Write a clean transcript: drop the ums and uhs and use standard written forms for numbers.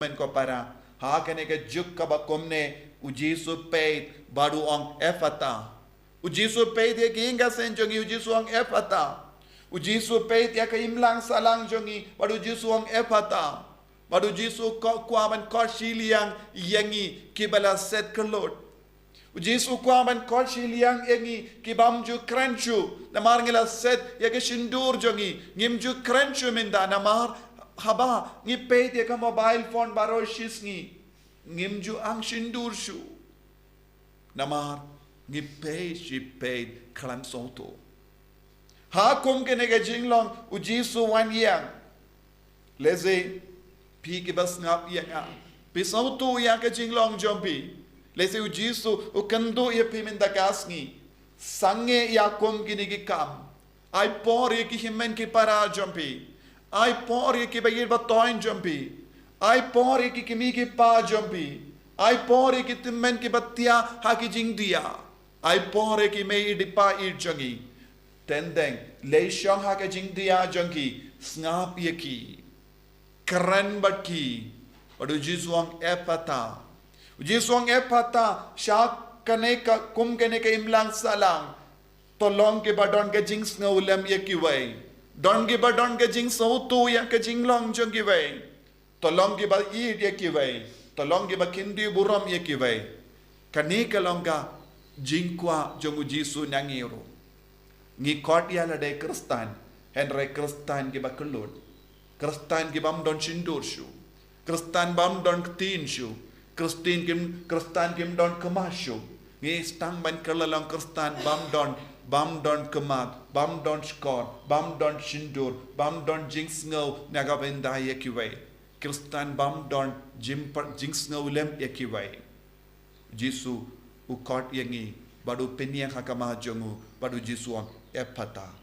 men ko para ha kene ke juk ka ba komne uji su peit baru ong Ephphatha uji su peit ye kinga sen jongi uji su ong Ephphatha uji su peit ya ka imlang salang jongi baru uji su ong Ephphatha baru uji su ko kwaman ko shiliang yangi kibala set kelot uji su kwaman ko shiliang yangi kibamju krenchu namar ngila set ya ke shindur jongi ngimju krenchu minda namar haba ngi peit ya ka mobile phone baro shisngi ngimju ang shindur shu namar ngi peit shi peit klan soto ha kum ke ne ga jinglong uji su wan yang leze pi ke bas ngap yang a pi soto ya ka jinglong jompi leze uji su ukando ya pi min dagasngi sange ya kum ki ni ki kam ai por ye ki himen ki para jompi ai por ye ki bagir ba toin jompi ai por ye ki kimi ki pa jompi ai por ye ki timmen ki batia ha ki jing dia ai por ye ki mei di pa ir jongi tendeng le shong ha ka jing dia jongi snap ye ki kran bat ki odu jisuang Ephphatha jisuang Ephphatha sha kane ka kum kane ka imlang salang tolong ke badon ke jing snaulam ye ki wai don ke badon ke jing so tu ya ke jing long jong ki wai tolong ke ba i ye ki wai tolong ke ba kindi buram ye ki wai kani ka longa jing kwa jong jisu nangiro ngi kot ya la de kristan henre kristan ke ba kelot kristan ke bam don shindur shu kristan bam don tin shu kristan kim don kemashu ngi stang ban kelalang kristan bam don kemat bam don skor bam don shindur bam don jing snow naga benda ye ki wai kristan bam don jing snow lem ye ki wai jisu ukot yangi badu peniang hakama jongu badu jisu Ephphatha